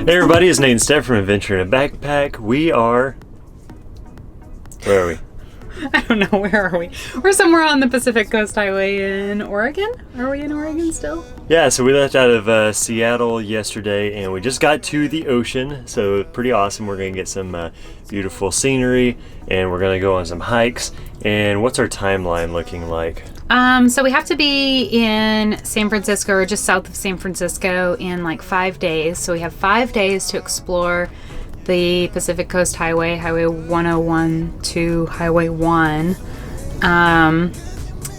Hey everybody, it's Nate and Steph from Adventure in a Backpack. Where are we? I don't know, where are we? We're somewhere on the Pacific Coast Highway in Oregon. Are we in Oregon still? Yeah, so we left out of Seattle yesterday and we just got to the ocean, so pretty awesome. We're going to get some beautiful scenery and we're going to go on some hikes. And what's our timeline looking like? So we have to be in San Francisco or just south of San Francisco in like 5 days. So we have 5 days to explore the Pacific Coast Highway, Highway 101 to Highway 1,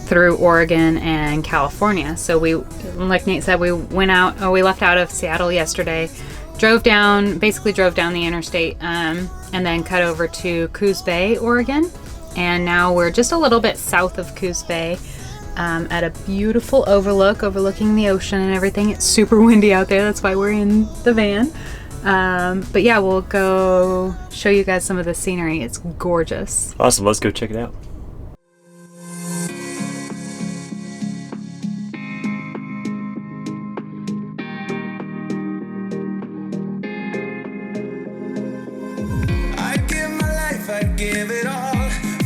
through Oregon and California. So we, like Nate said, we left out of Seattle yesterday, drove down the interstate, and then cut over to Coos Bay, Oregon. And now we're just a little bit south of Coos Bay, at a beautiful overlooking the ocean and everything. It's super windy out there. That's why we're in the van. But yeah, we'll go show you guys some of the scenery. It's gorgeous. Awesome, let's go check it out. I give my life, I give it all.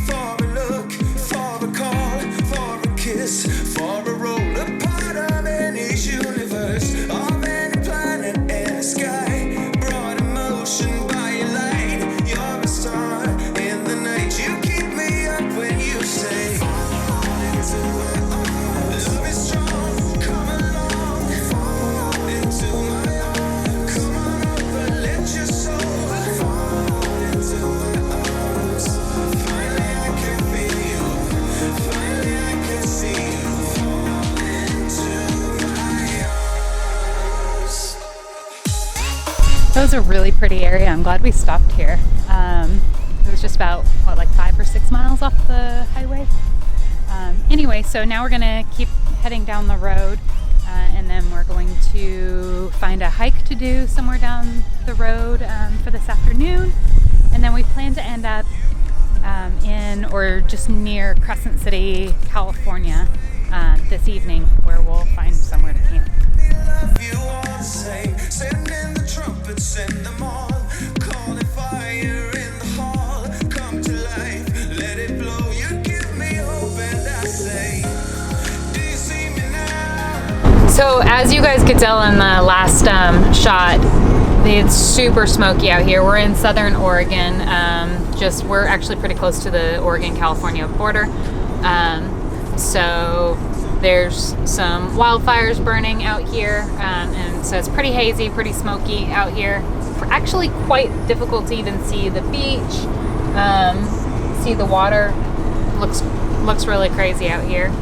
For a look, for a call, for a kiss, for a roll, a part of any universe, of any planet and sky. Brought emotion by your light. You're a star in the night. You keep me up when you say, fall into my arms. Love is strong, come along. Fall into my arms. Come on over, let your soul fall into my arms. Finally I can feel you. Finally I can see you. Fall into my arms. That was a really pretty area. I'm glad we stopped here. It was just about, like 5 or 6 miles off the highway. Anyway, so now we're gonna keep heading down the road, and then we're going to find a hike to do somewhere down the road for this afternoon. And then we plan to end up in or just near Crescent City, California, this evening, where we'll find somewhere to camp. Love you all the same. Send in the trumpets, send them all. Calling fire in the hall. Come to life, let it blow. You give me hope and I say, do you see me now? So as you guys could tell in the last shot, it's super smoky out here. We're in southern Oregon. We're actually pretty close to the Oregon-California border. So there's some wildfires burning out here, and so it's pretty hazy, pretty smoky out here. Actually quite difficult to even see the beach, see the water. Looks really crazy out here.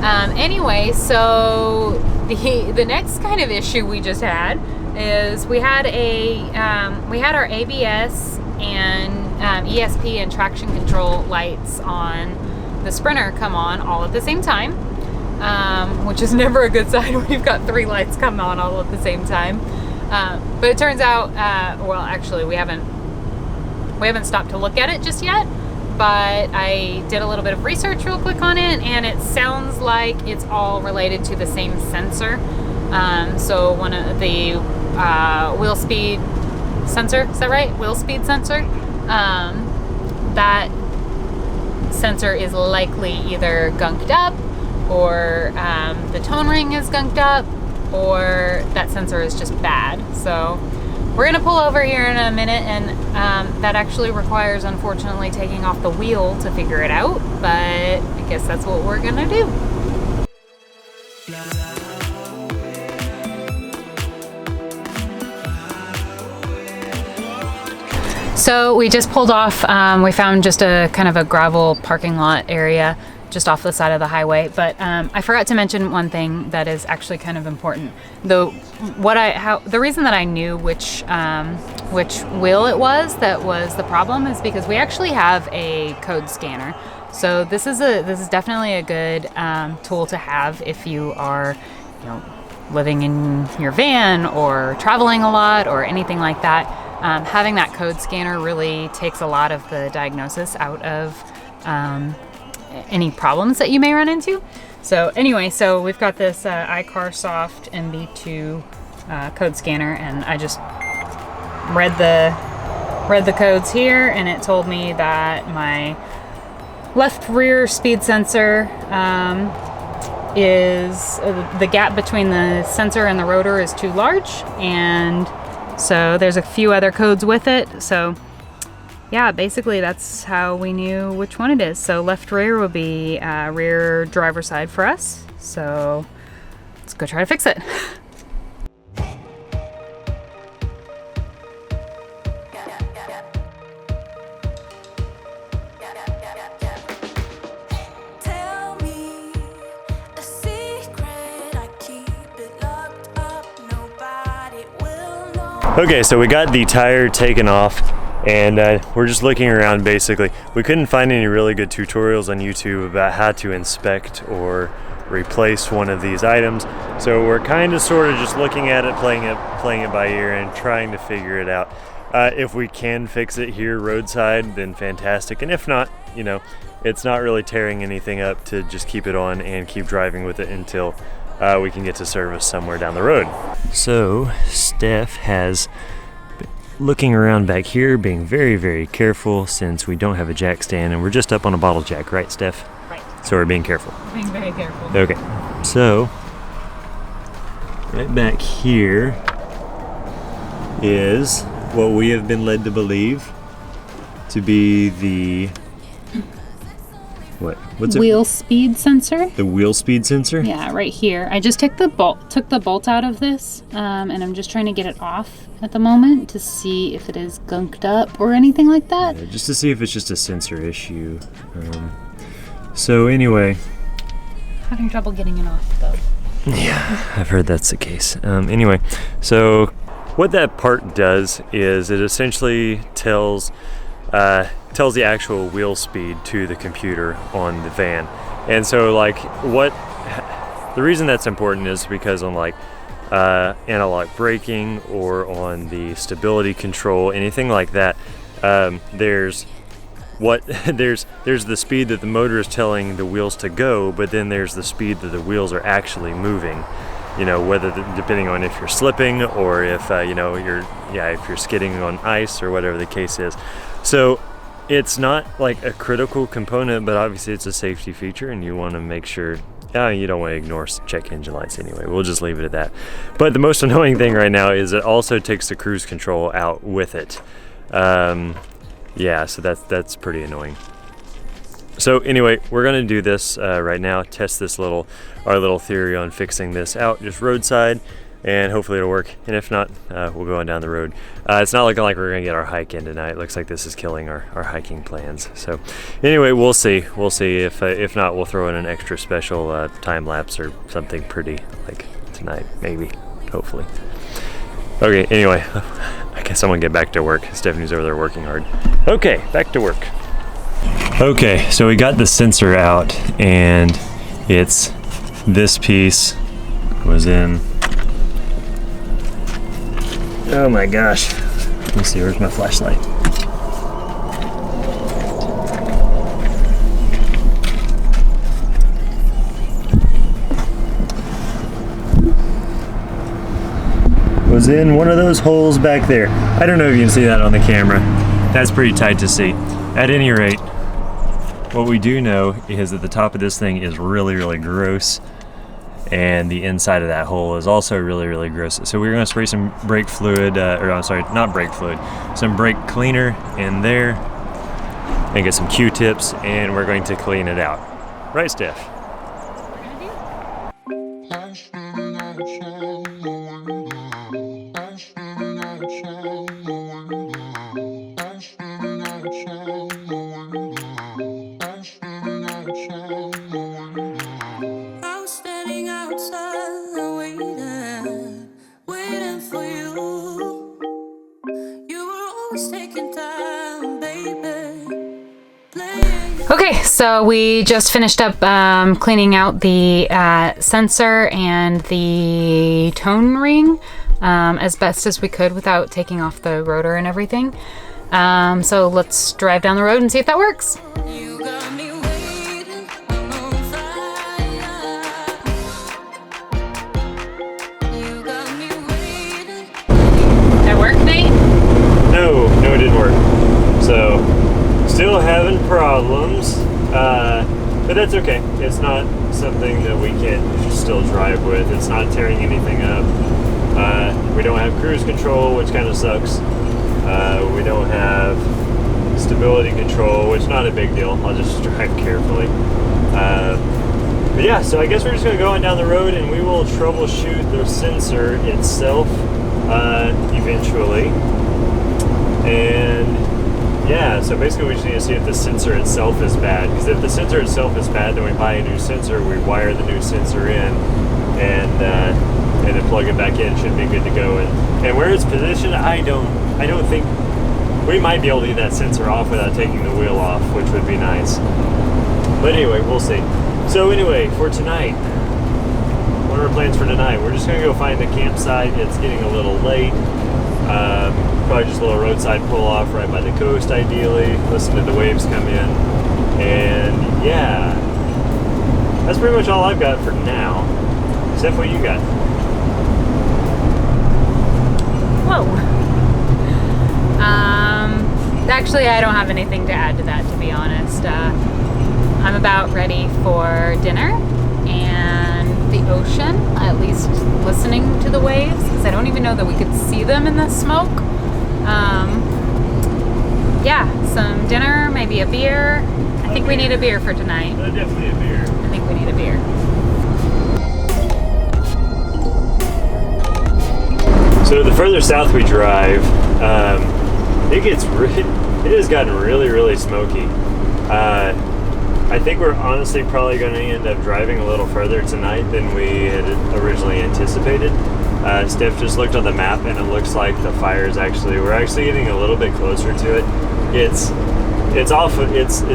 Anyway, so the next kind of issue we just had is we had our ABS and ESP and traction control lights on the Sprinter come on all at the same time, which is never a good sign when you've got 3 lights come on all at the same time. But it turns out, well, actually, we haven't stopped to look at it just yet. But I did a little bit of research real quick on it, and it sounds like it's all related to the same sensor. So one of the wheel speed sensor, is that right? Wheel speed sensor. That sensor is likely either gunked up, or the tone ring is gunked up, or that sensor is just bad. So we're gonna pull over here in a minute, and that actually requires, unfortunately, taking off the wheel to figure it out, but I guess that's what we're gonna do. So we just pulled off, we found just a kind of a gravel parking lot area just off the side of the highway. But I forgot to mention one thing that is actually kind of important. The reason that I knew which wheel it was that was the problem is because we actually have a code scanner. So this is definitely a good tool to have if you are, living in your van or traveling a lot or anything like that. Having that code scanner really takes a lot of the diagnosis out of any problems that you may run into. So anyway, so we've got this iCarSoft MB2 code scanner, and I just read the codes here, and it told me that my left rear speed sensor is the gap between the sensor and the rotor is too large, and so there's a few other codes with it. So yeah, basically that's how we knew which one it is. So left rear will be rear driver side for us. So let's go try to fix it. Okay, so we got the tire taken off, and we're just looking around basically. We couldn't find any really good tutorials on YouTube about how to inspect or replace one of these items. So we're kind of sort of just looking at it, playing it by ear and trying to figure it out. If we can fix it here roadside, then fantastic. And if not, you know, it's not really tearing anything up to just keep it on and keep driving with it until we can get to service somewhere down the road. So Steph has been looking around back here, being very, very careful since we don't have a jack stand and we're just up on a bottle jack, right, Steph? Right. So we're being careful. Being very careful. Okay, so right back here is what we have been led to believe to be the what's wheel speed sensor. The wheel speed sensor? Yeah, right here. I just took the bolt out of this, and I'm just trying to get it off at the moment to see if it is gunked up or anything like that. Yeah, just to see if it's just a sensor issue. So anyway, Having trouble getting it off though. Yeah, I've heard that's the case. Anyway, so what that part does is it essentially tells the actual wheel speed to the computer on the van. And so like the reason that's important is because on like analog braking or on the stability control, anything like that, there's the speed that the motor is telling the wheels to go, but then there's the speed that the wheels are actually moving. You know, depending on if you're slipping or if if you're skidding on ice or whatever the case is. So it's not like a critical component, but obviously it's a safety feature, and you want to make sure. You don't want to ignore check engine lights anyway. We'll just leave it at that. But the most annoying thing right now is it also takes the cruise control out with it. Yeah, so that's pretty annoying. So anyway, we're gonna do this right now, test our little theory on fixing this out just roadside, and hopefully it'll work. And if not, we'll go on down the road. It's not looking like we're gonna get our hike in tonight. It looks like this is killing our hiking plans. So anyway, we'll see. We'll see. If not, we'll throw in an extra special time lapse or something pretty like tonight, maybe, hopefully. Okay, anyway, I guess I'm gonna get back to work. Stephanie's over there working hard. Okay, back to work. Okay, so we got the sensor out, and it's this piece was in. Oh my gosh. Let me see, where's my flashlight? Was in one of those holes back there. I don't know if you can see that on the camera. That's pretty tight to see. At any rate, what we do know is that the top of this thing is really, really gross, and the inside of that hole is also really, really gross. So we're gonna spray some brake fluid, not brake fluid, some brake cleaner in there, and get some Q-tips, and we're going to clean it out. Right, Steph? Okay, so we just finished up cleaning out the sensor and the tone ring as best as we could without taking off the rotor and everything. So let's drive down the road and see if that works. That work, Nate? No, it didn't work. So, still having problems, but that's okay. It's not something that we can't still drive with. It's not tearing anything up. We don't have cruise control, which kind of sucks. We don't have stability control, which is not a big deal. I'll just drive carefully. But yeah, so I guess we're just going to go on down the road and we will troubleshoot the sensor itself eventually. And yeah, so basically we just need to see if the sensor itself is bad. Because if the sensor itself is bad, then we buy a new sensor, we wire the new sensor in, and then plug it back in. Should be good to go. And where it's positioned, I don't think we might be able to get that sensor off without taking the wheel off, which would be nice. But anyway, we'll see. So anyway, for tonight, what are our plans for tonight? We're just gonna go find a campsite. It's getting a little late. Probably just a little roadside pull off right by the coast, ideally. Listen to the waves come in. And yeah, that's pretty much all I've got for now. Except what you got. Whoa. Actually, I don't have anything to add to that, to be honest. I'm about ready for dinner and the ocean, at least listening to the waves, because I don't even know that we could see them in the smoke. Yeah, some dinner, maybe a beer. I think we need a beer for tonight. Definitely a beer. I think we need a beer. So the further south we drive, it has gotten really, really smoky. I think we're honestly probably going to end up driving a little further tonight than we had originally anticipated. Steph just looked on the map and it looks like the fires we're actually getting a little bit closer to it. It's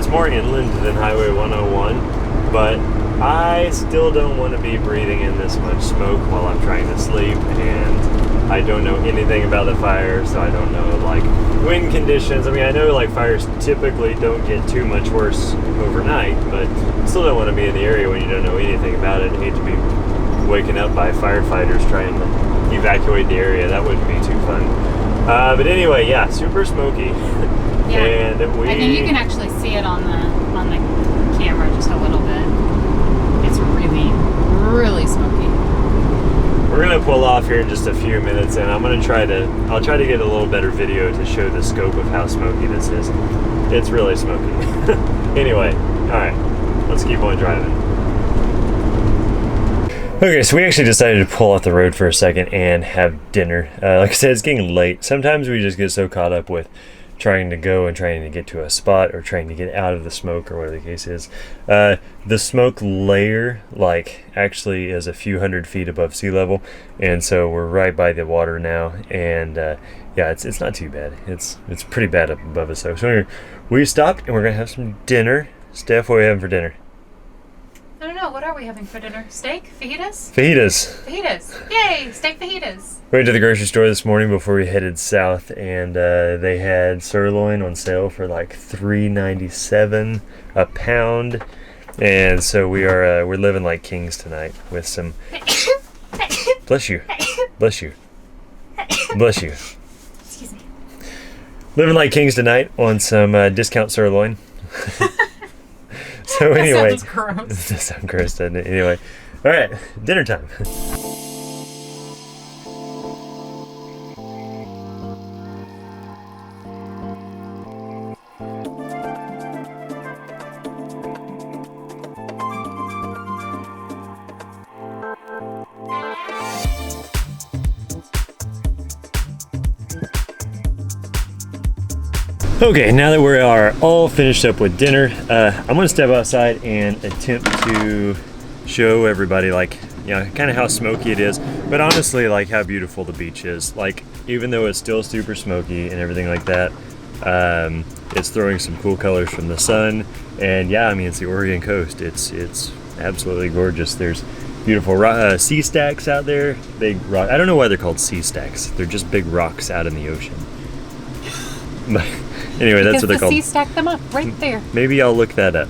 more inland than Highway 101, but I still don't want to be breathing in this much smoke while I'm trying to sleep, and I don't know anything about the fire, so I don't know like wind conditions. I mean, I know like fires typically don't get too much worse overnight, but still don't want to be in the area when you don't know anything about it. I hate to be waking up by firefighters trying to evacuate the area. That wouldn't be too fun. But anyway, yeah, super smoky. Yeah. And I think you can actually see it on the camera just a little bit. It's really, really smoky. We're gonna pull off here in just a few minutes, and I'll try to get a little better video to show the scope of how smoky this is. It's really smoky. Anyway, all right, let's keep on driving. Okay, so we actually decided to pull off the road for a second and have dinner. Like I said, it's getting late. Sometimes we just get so caught up with trying to go and trying to get to a spot or trying to get out of the smoke or whatever the case is. The smoke layer actually is a few hundred feet above sea level, and so we're right by the water now, and yeah, it's not too bad. It's pretty bad up above us though. So anyway, we stopped and we're gonna have some dinner. Steph, what are we having for dinner? I don't know. What are we having for dinner? Steak? Fajitas? Fajitas. Fajitas. Yay! Steak fajitas. We went to the grocery store this morning before we headed south, and they had sirloin on sale for like $3.97 a pound, and so we're living like kings tonight with some. Bless you, bless you, bless you. Excuse me. Living like kings tonight on some discount sirloin. So anyway, that sounds gross. That sounds gross, doesn't it? Anyway, all right, dinner time. Okay, now that we are all finished up with dinner, I'm gonna step outside and attempt to show everybody kind of how smoky it is, but honestly how beautiful the beach is. Even though it's still super smoky and everything like that, it's throwing some cool colors from the sun, and yeah, I mean, it's the Oregon coast. It's absolutely gorgeous. There's beautiful sea stacks out there, big rock. I don't know why they're called sea stacks. They're just big rocks out in the ocean. But anyway, that's what they're called. The sea stacked them up right there. Maybe I'll look that up.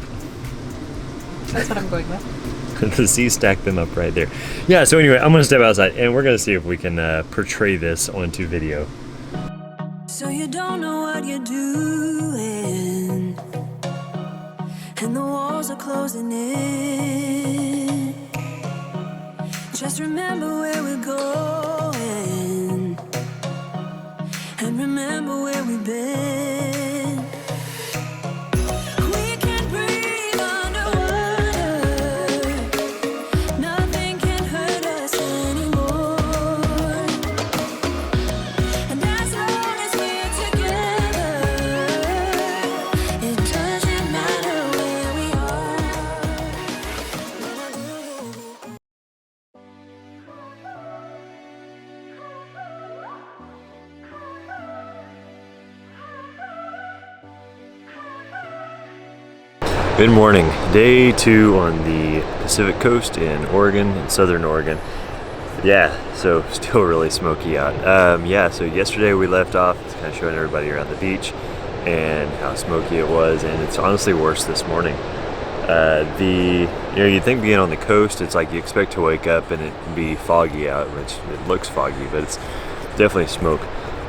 That's what I'm going with. The sea stacked them up right there. Yeah, so anyway, I'm going to step outside and we're going to see if we can portray this onto video. So you don't know what you're doing, and the walls are closing in. Just remember where we're going, and remember where we've been. We can breathe underwater, nothing can hurt us anymore. And as long as we're together, it doesn't matter where we are. Good morning. Day 2 on the Pacific Coast in Oregon, in southern Oregon. Yeah, so still really smoky out. Yeah, so yesterday we left off, just kind of showing everybody around the beach and how smoky it was, and it's honestly worse this morning. You'd think being on the coast, it's like you expect to wake up and it be foggy out, which it looks foggy, but it's definitely smoke.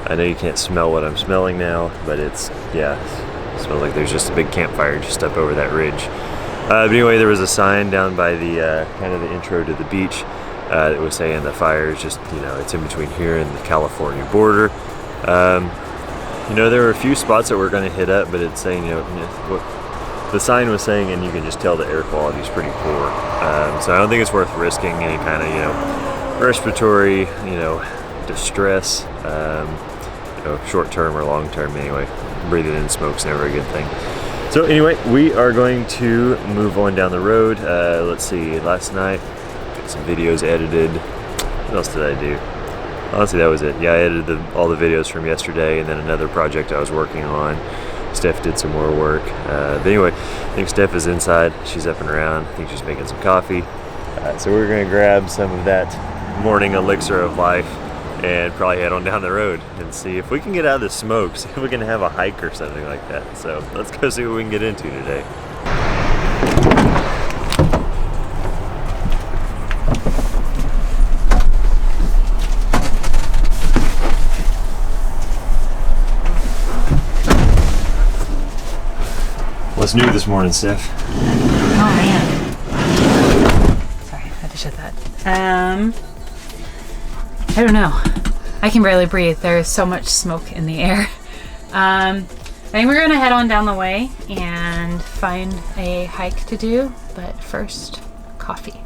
I know you can't smell what I'm smelling now, but it's, yeah, it smells like there's just a big campfire just up over that ridge. But anyway, there was a sign down by the kind of the intro to the beach that was saying the fire is just, it's in between here and the California border. There were a few spots that we're going to hit up, but it's saying, what the sign was saying, and you can just tell the air quality is pretty poor. So I don't think it's worth risking any kind of, respiratory, distress, short term or long term anyway. Breathing in smoke's never a good thing. So anyway, we are going to move on down the road. Let's see, last night, got some videos edited. What else did I do? Honestly, that was it. Yeah, I edited all the videos from yesterday, and then another project I was working on. Steph did some more work. But anyway, I think Steph is inside. She's up and around. I think she's making some coffee. So we're gonna grab some of that morning elixir of life and probably head on down the road and see if we can get out of the smoke, see if we can have a hike or something like that. So let's go see what we can get into today. What's new this morning, Steph? Oh man. Sorry, I had to shut that. I don't know. I can barely breathe. There is so much smoke in the air. I think we're gonna head on down the way and find a hike to do, but first, coffee.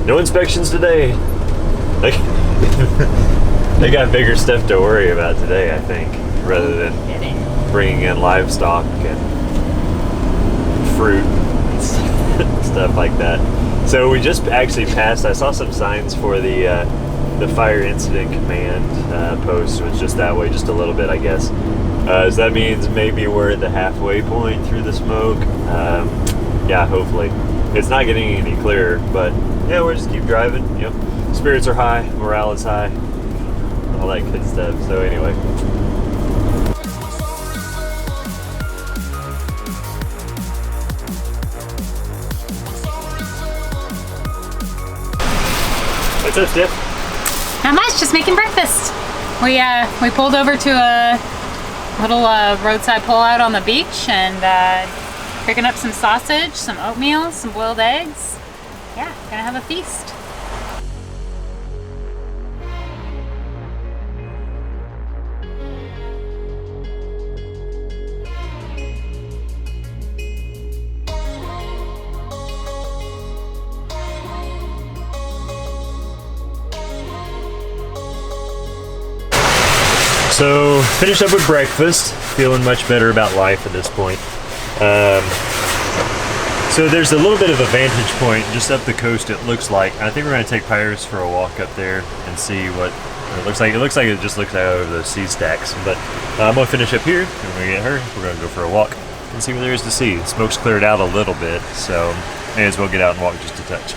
No inspections today. They got bigger stuff to worry about today, I think, rather than bringing in livestock and fruit and stuff like that. So we just actually passed. I saw some signs for the fire incident command post. It was just that way, just a little bit, I guess. So that means maybe we're at the halfway point through the smoke. Yeah, hopefully. It's not getting any clearer, but yeah, we'll just keep driving. Spirits are high, morale is high, all that good stuff. So anyway. What's up, Steph? Not much, just making breakfast. We pulled over to a little roadside pullout on the beach and picking up some sausage, some oatmeal, some boiled eggs. Yeah, gonna have a feast. So, finished up with breakfast, feeling much better about life at this point. So there's a little bit of a vantage point just up the coast, it looks like. I think we're going to take Pyrus for a walk up there and see what it looks like. It looks like it just looks out over those sea stacks. But I'm going to finish up here, and when we get her, we're going to go for a walk and see what there is to see. The smoke's cleared out a little bit, so may as well get out and walk just a touch.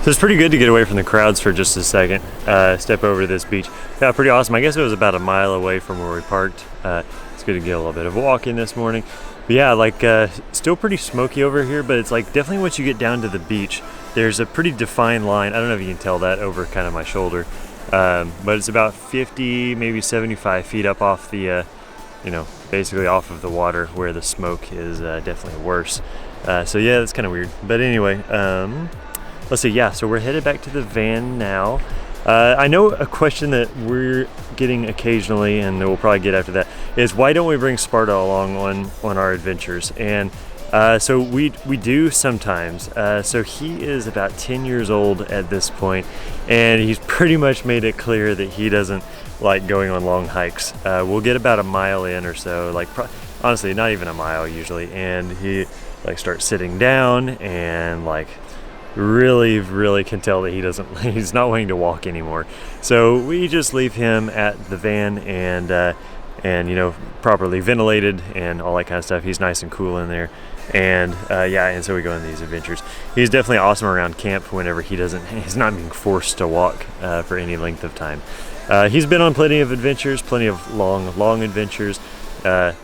So it's pretty good to get away from the crowds for just a second. Step over to this beach. Yeah, pretty awesome. I guess it was about a mile away from where we parked. It's good to get a little bit of walking this morning. But yeah, like still pretty smoky over here, but it's like definitely once you get down to the beach, there's a pretty defined line. I don't know if you can tell that over kind of my shoulder, but it's about 50, maybe 75 feet up off the, you know, basically off of the water where the smoke is definitely worse. So yeah, that's kind of weird. But anyway, let's see. Yeah, so we're headed back to the van now. I know a question that we're getting occasionally, and we'll probably get after that, is why don't we bring Sparta along on our adventures? And so we do sometimes. So he is about 10 years old at this point, and he's pretty much made it clear that he doesn't like going on long hikes. We'll get about a mile in or so, like honestly not even a mile usually, and he like starts sitting down and like really can tell that he's not wanting to walk anymore. So we just leave him at the van and you know, properly ventilated and all that kind of stuff. He's nice and cool in there. And yeah, and so we go on these adventures. He's definitely awesome around camp whenever he's not being forced to walk for any length of time. He's been on plenty of adventures, plenty of long adventures,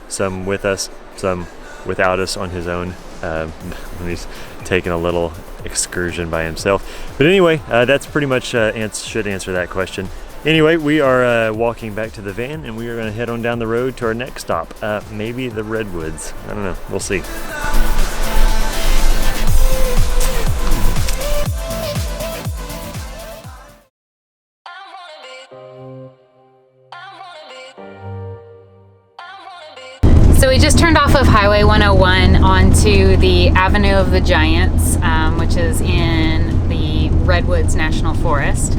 some with us, some without us on his own. When he's taking a little excursion by himself. But anyway, that's pretty much should answer that question. Anyway, we are walking back to the van, and we are going to head on down the road to our next stop, maybe the redwoods. I don't know, we'll see. So we just turned off of Highway 101 onto the Avenue of the Giants, which is in the Redwoods National Forest.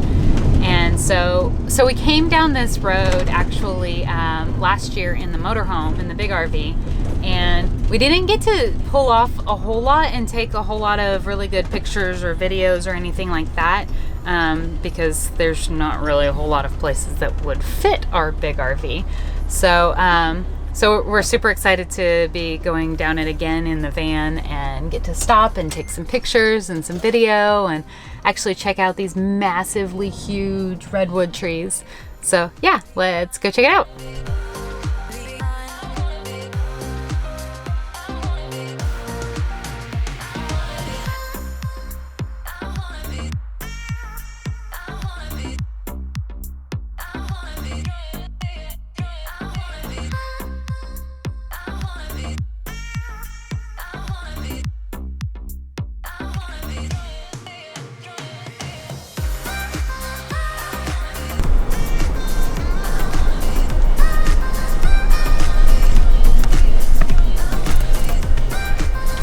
And so we came down this road actually last year in the motorhome, in the big RV, and we didn't get to pull off a whole lot and take a whole lot of really good pictures or videos or anything like that, because there's not really a whole lot of places that would fit our big RV. So we're super excited to be going down it again in the van and get to stop and take some pictures and some video and actually check out these massively huge redwood trees. So yeah, let's go check it out.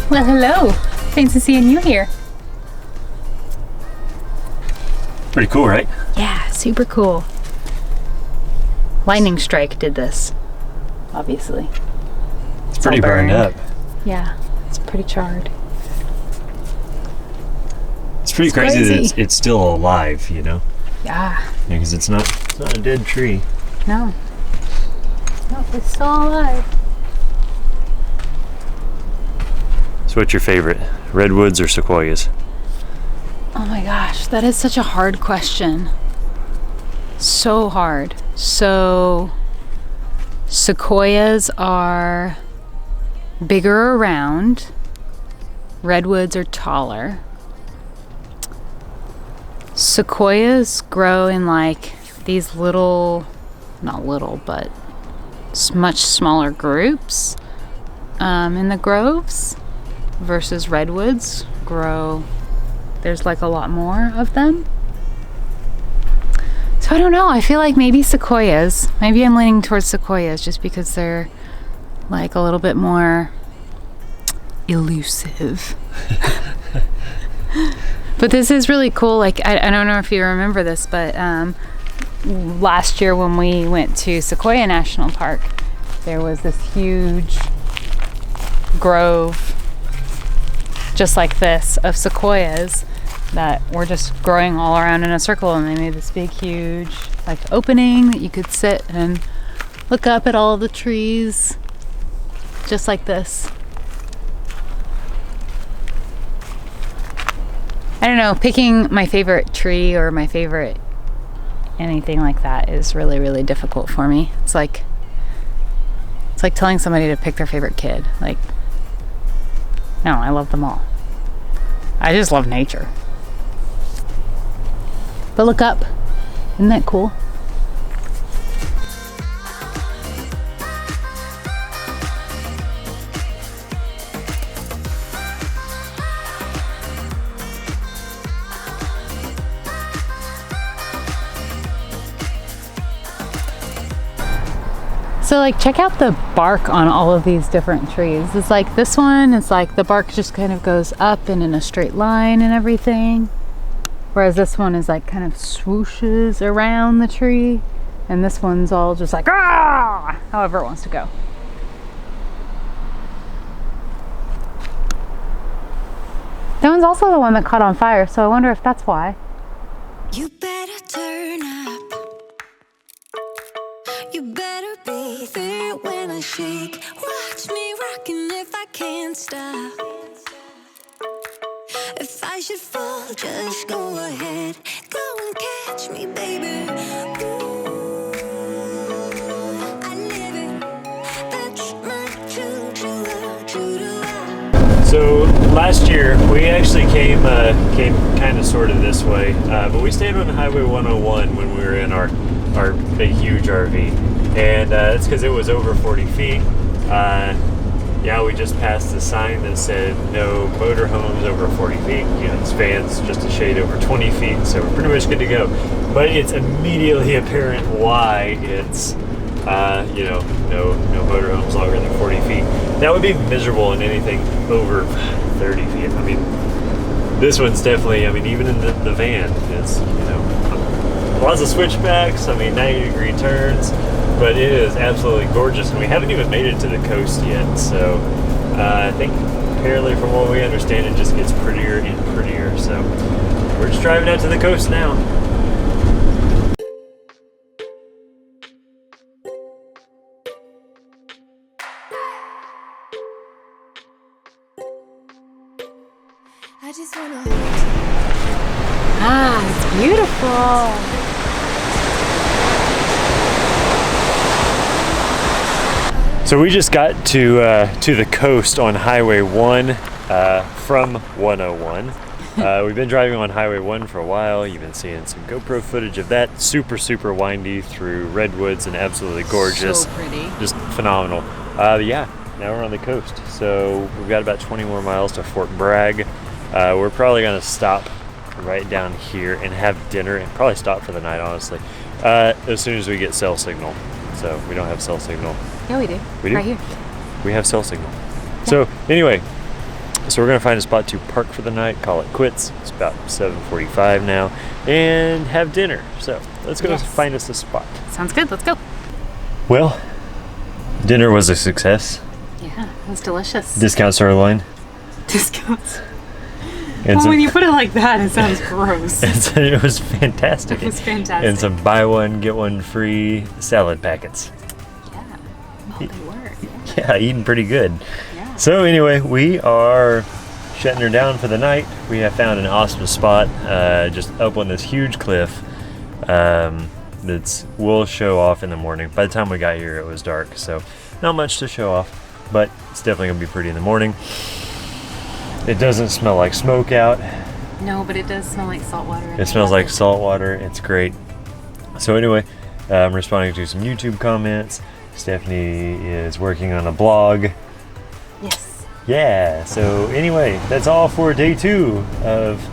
Well, hello. Fancy seeing you here. Pretty cool, right? Yeah, super cool. Lightning strike did this, obviously. It's pretty burned up. Yeah, it's pretty charred. It's pretty crazy that it's still alive, you know? Yeah. Because it's not a dead tree. No. No, it's still alive. So what's your favorite, redwoods or sequoias? Oh my gosh, that is such a hard question. So hard. So sequoias are bigger around. Redwoods are taller. Sequoias grow in like these little, not little, but much smaller groups in the groves, versus redwoods grow, there's like a lot more of them. So I don't know, I feel like maybe sequoias. Maybe I'm leaning towards sequoias just because they're like a little bit more elusive. But this is really cool. Like I don't know if you remember this, but last year when we went to Sequoia National Park, there was this huge grove just like this of sequoias that were just growing all around in a circle, and they made this big huge like opening that you could sit and look up at all the trees just like this. I don't know, picking my favorite tree or my favorite anything like that is really, really difficult for me. It's like telling somebody to pick their favorite kid. Like, no, I love them all. I just love nature. But look up. Isn't that cool? So like check out the bark on all of these different trees. It's like this one, it's like the bark just kind of goes up and in a straight line and everything. Whereas this one is like kind of swooshes around the tree. And this one's all just like, ah, however it wants to go. That one's also the one that caught on fire, so I wonder if that's why. You better turn up. You better be there when I shake. Watch me rocking if I can't stop. If I should fall, just go ahead. Go and catch me, baby. Ooh, I live it. That's my true. So last year we actually came kind of sort of this way, but we stayed on Highway 101 when we were in our big huge RV, and it's because it was over 40 feet. Yeah, we just passed the sign that said no motorhomes over 40 feet. You know, this van's just a shade over 20 feet, so we're pretty much good to go. But it's immediately apparent why it's you know, no motorhomes longer than 40 feet. That would be miserable in anything over 30 feet. I mean, this one's definitely, I mean, even in the van, it's, you know, lots of switchbacks, I mean, 90-degree turns, but it is absolutely gorgeous, and we haven't even made it to the coast yet, so I think apparently from what we understand, it just gets prettier and prettier, so we're just driving out to the coast now. I just wanna. Ah, it's beautiful. So we just got to the coast on Highway 1 from 101. We've been driving on Highway 1 for a while. You've been seeing some GoPro footage of that. Super, super windy through redwoods and absolutely gorgeous. So pretty. Just phenomenal. Yeah, now we're on the coast. So we've got about 20 more miles to Fort Bragg. We're probably going to stop right down here and have dinner and probably stop for the night, honestly, as soon as we get cell signal. So we don't have cell signal. Yeah, we do. We do? Right here. We have cell signal. So anyway, so we're going to find a spot to park for the night, call it quits. It's about 7:45 now, and have dinner. So let's go find us a spot. Sounds good. Let's go. Well, dinner was a success. Yeah, it was delicious. Discount sirloin. Discounts. And Well, when you put it like that, it sounds gross. it was fantastic. It was fantastic. And some buy one, get one free salad packets. Yeah. Oh, they were. Yeah, eating pretty good. Yeah. So anyway, we are shutting her down for the night. We have found an awesome spot just up on this huge cliff we'll show off in the morning. By the time we got here, it was dark, so not much to show off, but it's definitely going to be pretty in the morning. It doesn't smell like smoke out. No, but it does smell like salt water. It smells like salt water. It's great. So anyway, I'm responding to some YouTube comments. Stephanie is working on a blog. Yes. Yeah, so anyway, that's all for day 2 of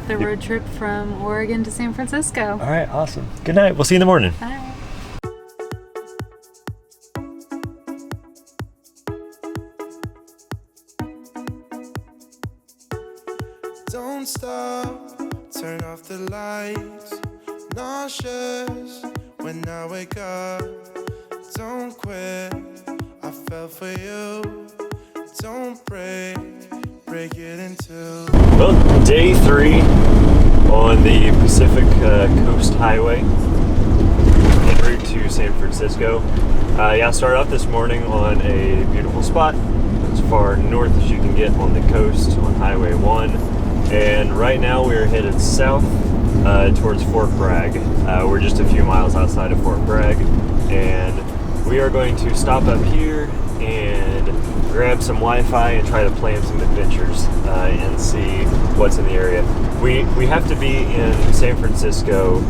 The road trip from Oregon to San Francisco. All right, awesome. Good night. We'll see you in the morning. Bye. Don't stop, turn off the lights. Nauseous when I wake up. Don't quit, I fell for you. Don't break it in two. Well, day 3 on the Pacific Coast Highway en route to San Francisco. Yeah, I started off this morning on a beautiful spot as far north as you can get on the coast on Highway 1. and right now we're headed south towards Fort Bragg. We're just a few miles outside of Fort Bragg, and we are going to stop up here and grab some Wi-Fi and try to plan some adventures and see what's in the area. We have to be in San Francisco.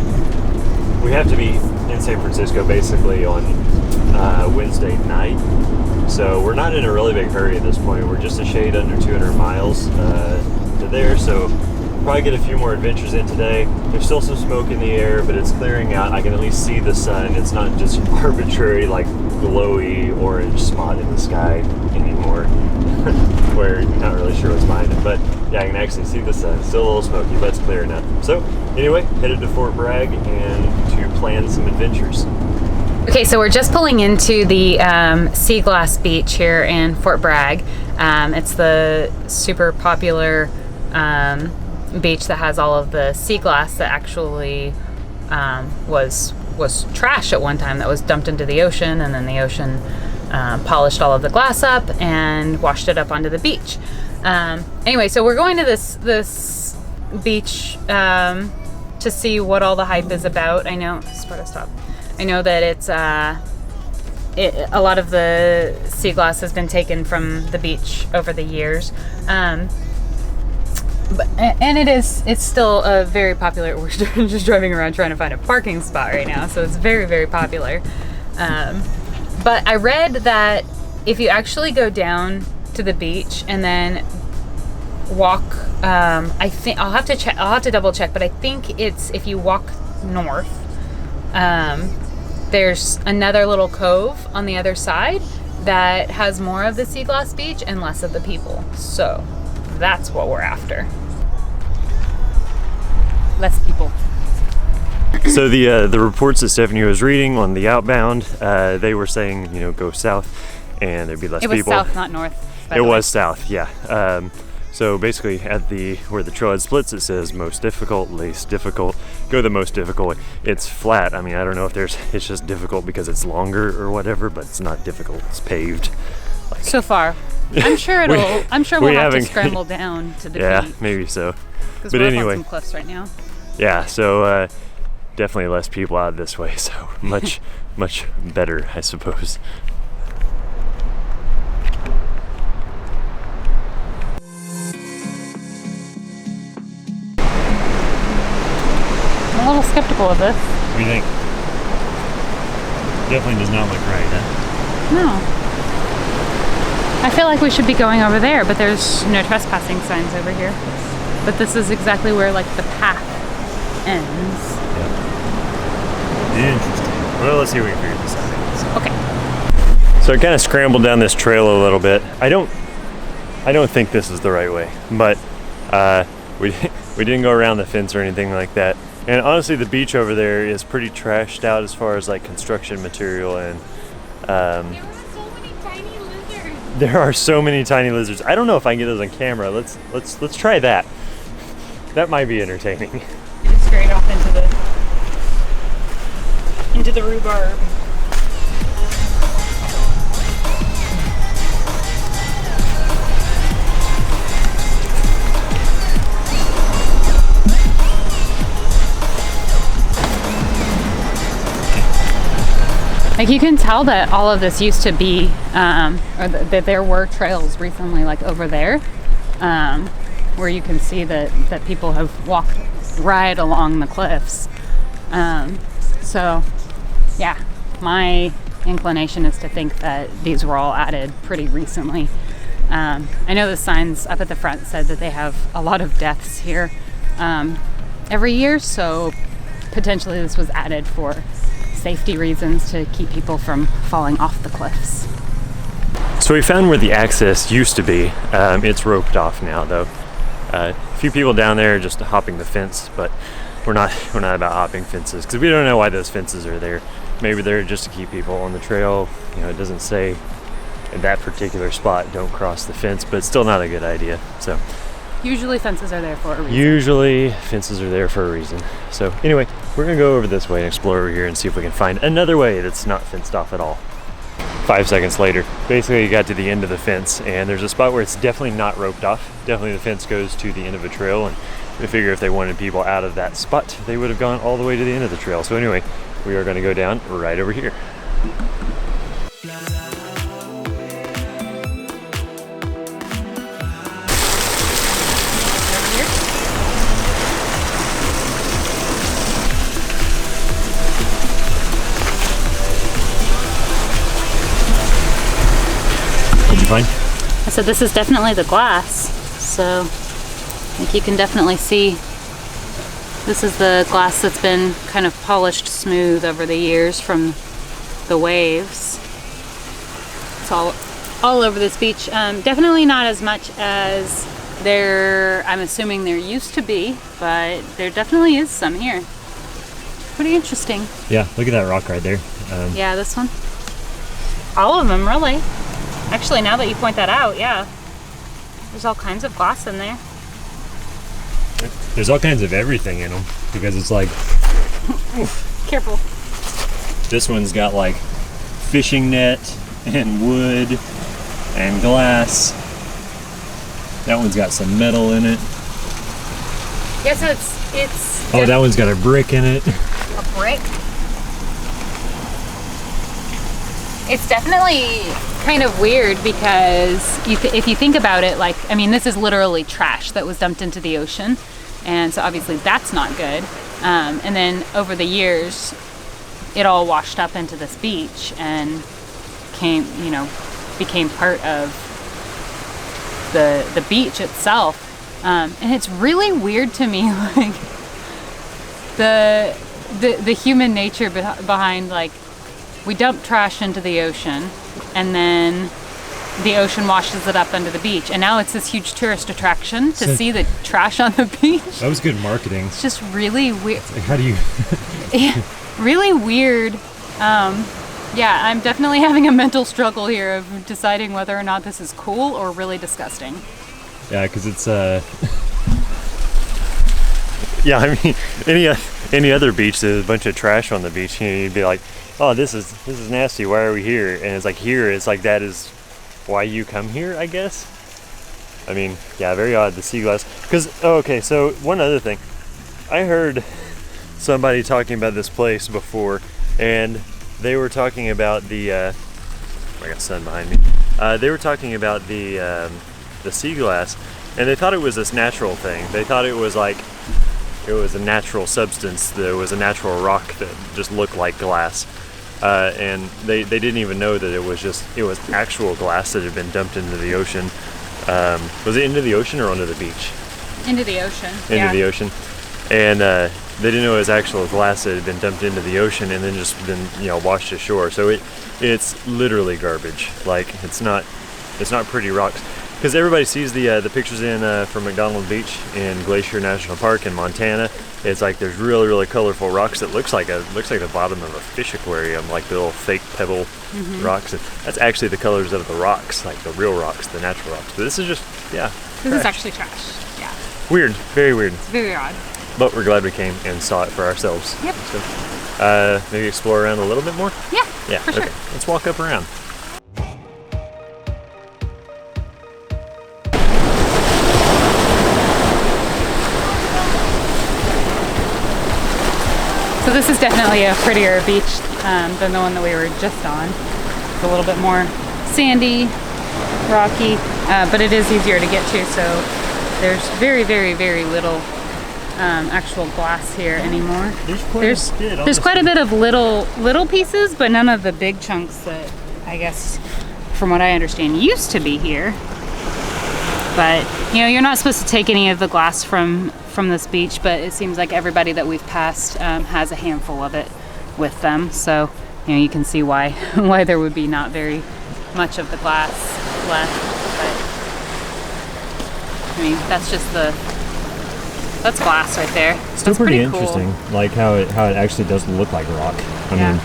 We have to be in San Francisco basically on Wednesday night. So we're not in a really big hurry at this point. We're just a shade under 200 miles to there. So probably get a few more adventures in today. There's still some smoke in the air, but it's clearing out. I can at least see the sun. It's not just arbitrary, like glowy orange spot in the sky anymore where you're not really sure what's behind it. But yeah, I can actually see the sun. Still a little smoky, but it's clearing up. So anyway, headed to Fort Bragg and to plan some adventures. Okay, so we're just pulling into the Sea Glass Beach here in Fort Bragg. It's the super popular beach that has all of the sea glass that actually was trash at one time that was dumped into the ocean, and then the ocean polished all of the glass up and washed it up onto the beach. Anyway, so we're going to this beach to see what all the hype is about. I know that it's a lot of the sea glass has been taken from the beach over the years. It's still a very popular. We're just driving around trying to find a parking spot right now, so it's very, very popular. But I read that if you actually go down to the beach and then walk, I think I'll have to check. I'll have to double check, but I think it's if you walk north. There's another little cove on the other side that has more of the sea glass beach and less of the people. So that's what we're after. Less people. So the reports that Stephanie was reading on the outbound, they were saying, go south and there'd be less people. It was south, not north. It was south, yeah. So basically at where the trailhead splits, it says most difficult, least difficult. Go the most difficult. It's flat. I mean, I don't know if it's just difficult because it's longer or whatever, but it's not difficult. It's paved. So far. I'm sure we'll have to scramble down to the beach. Yeah, maybe so. But we're anyway, up on some cliffs right now. Yeah, so definitely less people out this way, so much better, I suppose. I'm a little skeptical of this. What do you think? Definitely does not look right, huh? No. I feel like we should be going over there, but there's no trespassing signs over here. But this is exactly where the path ends. Yeah. Interesting. Well, let's see if we can figure this out. Okay. So I kind of scrambled down this trail a little bit. I don't think this is the right way, but we didn't go around the fence or anything like that. And honestly, the beach over there is pretty trashed out as far as construction material, and there are so many tiny lizards. I don't know if I can get those on camera. Let's try that. That might be entertaining. It's straight off into the rhubarb. You can tell that all of this used to be, or that there were trails recently, over there, where you can see that people have walked right along the cliffs. So, yeah, my inclination is to think that these were all added pretty recently. I know the signs up at the front said that they have a lot of deaths here every year, so potentially this was added for safety reasons to keep people from falling off the cliffs. So we found where the access used to be. It's roped off now, though. A few people down there just hopping the fence, but we're not about hopping fences because we don't know why those fences are there. Maybe they're just to keep people on the trail. It doesn't say in that particular spot don't cross the fence, but it's still not a good idea. So usually fences are there for a reason. So anyway, we're gonna go over this way and explore over here and see if we can find another way that's not fenced off at all. 5 seconds later. Basically, you got to the end of the fence, and there's a spot where it's definitely not roped off. Definitely the fence goes to the end of a trail, and we figure if they wanted people out of that spot, they would have gone all the way to the end of the trail. So anyway, we are going to go down right over here. Fine. I said this is definitely the glass, so like you can definitely see this is the glass that's been kind of polished smooth over the years from the waves. It's all over this beach. Definitely not as much as I'm assuming there used to be, but there definitely is some here. Pretty interesting. Yeah, look at that rock right there. Yeah, this one. All of them, really. Actually, now that you point that out, yeah. There's all kinds of glass in there. There's all kinds of everything in them because it's like... Careful. This one's got like fishing net and wood and glass. That one's got some metal in it. Yeah, so it's Oh, that one's got a brick in it. a brick. It's definitely kind of weird because if you think about it, like, I mean, this is literally trash that was dumped into the ocean. And so obviously that's not good. And then over the years, it all washed up into this beach and became part of the beach itself. And it's really weird to me, like the human nature behind, like, we dump trash into the ocean and then the ocean washes it up under the beach, and now it's this huge tourist attraction to see the trash on the beach. That was good marketing. It's just really weird. Like, how do you... Yeah, really weird. Yeah, I'm definitely having a mental struggle here of deciding whether or not this is cool or really disgusting. Yeah, because it's yeah, I mean, any other beach, there's a bunch of trash on the beach, you'd be like, oh, this is nasty, why are we here? And it's like, here, it's like, that is why you come here, I guess. I mean, yeah, very odd, the sea glass. Because, oh, okay, so one other thing. I heard somebody talking about this place before, and they were talking about the, I got sun behind me. They were talking about the sea glass, and they thought it was this natural thing. They thought it was like, it was a natural substance. There was a natural rock that just looked like glass. And they didn't even know that it was actual glass that had been dumped into the ocean. Was it into the ocean or onto the beach? Into the ocean. Into the ocean. And they didn't know it was actual glass that had been dumped into the ocean and then just been, washed ashore. So it's literally garbage. Like, it's not pretty rocks. Because everybody sees the pictures from McDonald Beach in Glacier National Park in Montana. It's like there's really, really colorful rocks that looks like the bottom of a fish aquarium, like the little fake pebble rocks. And that's actually the colors of the rocks, like the real rocks, the natural rocks. But this is just, yeah. This is actually trash. Yeah. Weird, very weird. It's very odd. But we're glad we came and saw it for ourselves. Yep. So, maybe explore around a little bit more? Yeah. Yeah. For sure. Okay. Let's walk up around. So this is definitely a prettier beach than the one that we were just on. It's a little bit more sandy, rocky, but it is easier to get to, so there's very, very, very little actual glass here anymore. There's quite a bit of little pieces, but none of the big chunks that, I guess, from what I understand, used to be here. But, you're not supposed to take any of the glass from this beach, but it seems like everybody that we've passed has a handful of it with them. So, you can see why there would be not very much of the glass left. But, I mean, that's glass right there. Still pretty interesting, cool. Like how it actually does look like rock. I mean,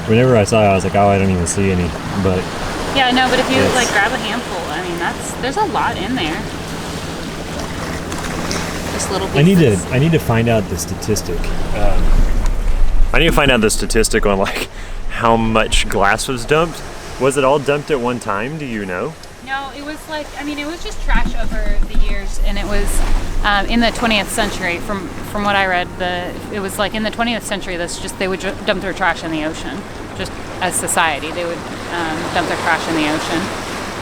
whenever I saw it, I was like, oh, I don't even see any, but... Yeah, no, but if you like grab a handful, I mean, there's a lot in there. Just little pieces. I need to find out the statistic. I need to find out the statistic on like how much glass was dumped, Was it all dumped at one time? Do you know? No, it was like, I mean, it was just trash over the years, and it was in the 20th century. From what I read, it was like in the 20th century. They would dump their trash in the ocean, just as society. They would dump their trash in the ocean,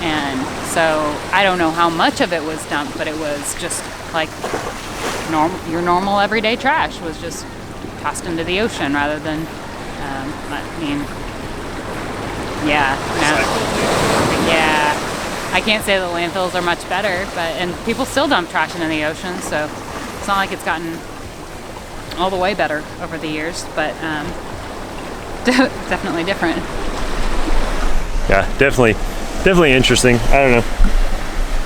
and so I don't know how much of it was dumped, but it was just like your normal everyday trash was just tossed into the ocean rather than, I mean, yeah, no, yeah. I can't say the landfills are much better, and people still dump trash into the ocean, so it's not like it's gotten all the way better over the years, but definitely different. Yeah, definitely interesting. I don't know.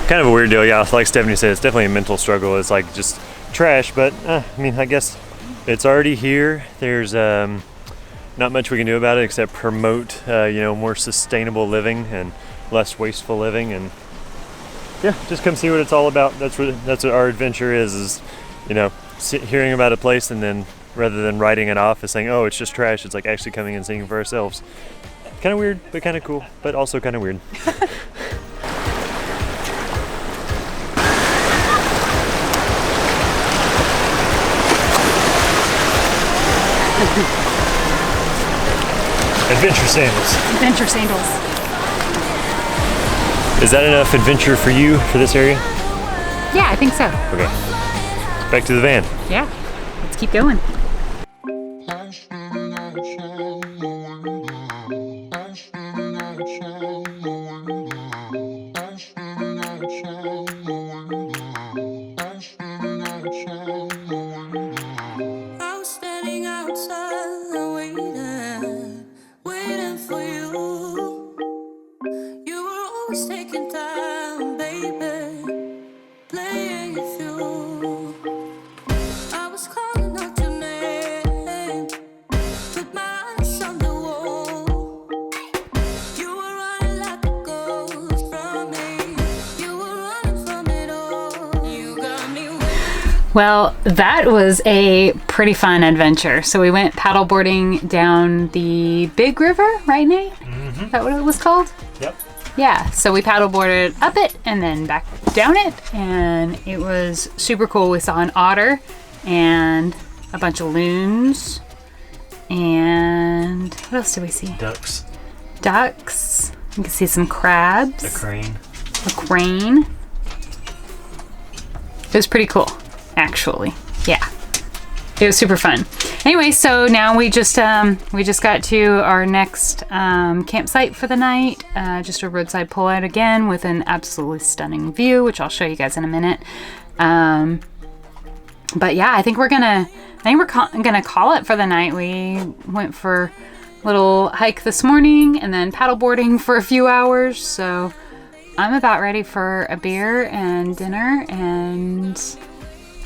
Kind of a weird deal. Yeah, like Stephanie said, it's definitely a mental struggle. It's like just trash, but I mean, I guess it's already here. There's not much we can do about it except promote, more sustainable living and less wasteful living, and yeah, just come see what it's all about. That's what our adventure is hearing about a place, and then rather than writing it off as saying, oh, it's just trash, it's like actually coming and seeing for ourselves. Kind of weird, but kind of cool, but also kind of weird. Adventure sandals. Adventure sandals. Is that enough adventure for you for this area? Yeah, I think so. Okay. Back to the van. Yeah, let's keep going. Well, that was a pretty fun adventure. So we went paddleboarding down the big river, right, Nate? Mm-hmm. Is that what it was called? Yep. Yeah, so we paddleboarded up it and then back down it, and it was super cool. We saw an otter and a bunch of loons, and what else did we see? Ducks. You can see some crabs. A crane. It was pretty cool, actually. Yeah, it was super fun. Anyway, so now we just got to our next campsite for the night. Just a roadside pullout again with an absolutely stunning view, which I'll show you guys in a minute. But yeah, I think we're gonna call it for the night. We went for a little hike this morning and then paddleboarding for a few hours. So I'm about ready for a beer and dinner, and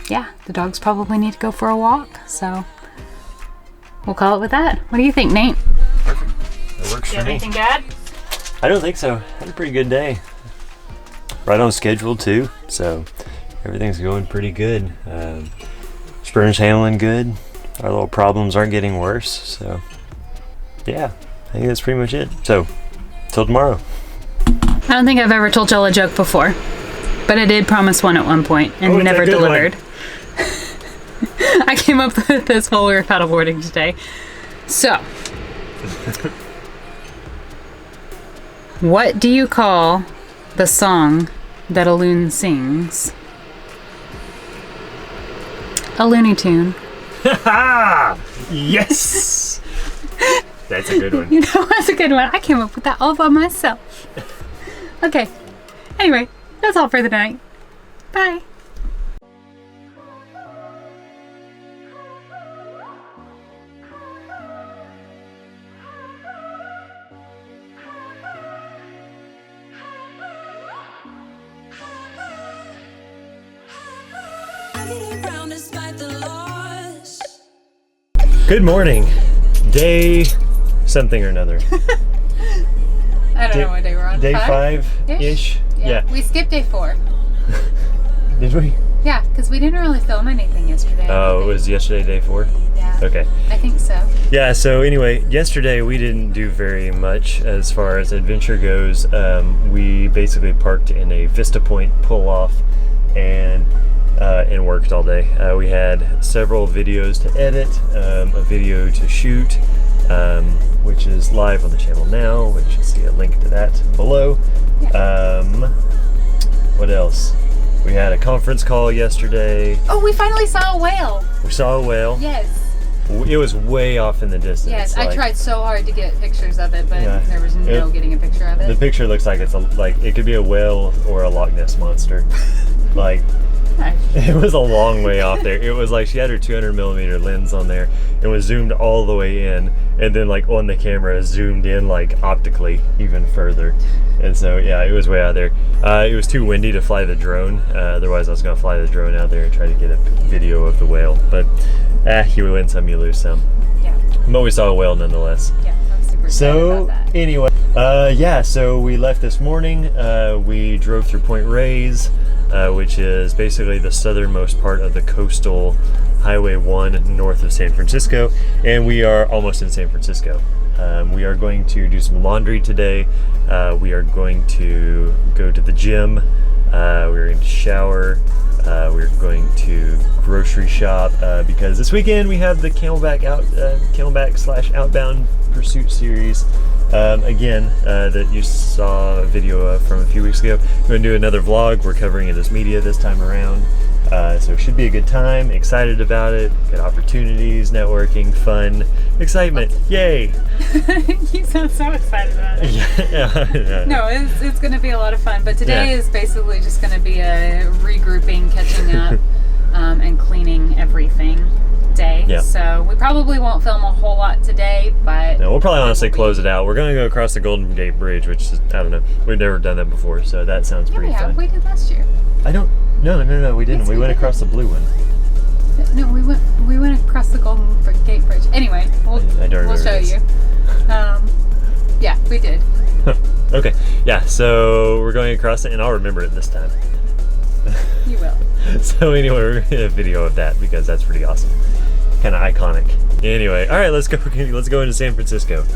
yeah, the dogs probably need to go for a walk. So we'll call it with that. What do you think, Nate? Perfect. That works for me. Anything bad? I don't think so. Had a pretty good day. Right on schedule too. So everything's going pretty good. Sprinter's handling good. Our little problems aren't getting worse. So yeah, I think that's pretty much it. So till tomorrow. I don't think I've ever told y'all a joke before, but I did promise one at one point and never delivered. I came up with this while we were paddleboarding today. So, what do you call the song that a loon sings? A Looney Tune. Yes! That's a good one. You know, that's a good one. I came up with that all by myself. Okay. Anyway, that's all for the night. Bye. Good morning. Day something or another. I don't know what day we're on. Day 5-ish? Yeah. We skipped day 4. Did we? Yeah, because we didn't really film anything yesterday. Oh, it was yesterday, day 4? Yeah. Okay. I think so. Yeah, so anyway, yesterday we didn't do very much as far as adventure goes. We basically parked in a Vista Point pull-off and worked all day. We had several videos to edit, a video to shoot, which is live on the channel now, which you'll see a link to that below. What else? We had a conference call yesterday. Oh, we finally saw a whale. We saw a whale. Yes. It was way off in the distance. Yes, like, I tried so hard to get pictures of it, but Yeah. there was no getting a picture of it. The picture looks like it's it could be a whale or a Loch Ness monster. Like, it was a long way off there. It was like she had her 200mm lens on there and was zoomed all the way in, and then like on the camera zoomed in like optically even further. And so yeah, it was way out there. It was too windy to fly the drone. Otherwise I was gonna fly the drone out there and try to get a video of the whale. But you win some, you lose some. Yeah. But we saw a whale nonetheless. Yeah, I'm super excited So about that. anyway, yeah, so we left this morning. We drove through Point Reyes, which is basically the southernmost part of the coastal Highway 1 north of San Francisco, and we are almost in San Francisco. We are going to do some laundry today. We are going to go to the gym. We're going to shower. We're going to grocery shop because this weekend we have the Camelback/Outbound Pursuit series. Again, that you saw a video of from a few weeks ago. We're going to do another vlog. We're covering it as media this time around. So it should be a good time. Excited about it. Good opportunities, networking, fun, excitement. Yay! You sound so excited about it. Yeah. No, it's going to be a lot of fun. But today is basically just going to be a regrouping, catching up, and cleaning everything day. Yeah. So we probably won't film a whole lot today, but No, we'll probably honestly close it out. We're going to go across the Golden Gate Bridge, which is, I don't know. We've never done that before, so that sounds pretty fun. We did last year. No, we didn't. Yes, we we went did. across the blue one. No, we went across the Golden Gate Bridge. Anyway, I don't we'll remember show this. you. Yeah, we did. Okay, yeah, so we're going across it, and I'll remember it this time. You will. So anyway, we're going to get a video of that because that's pretty awesome. Kind of iconic. Anyway, all right, let's go into San Francisco.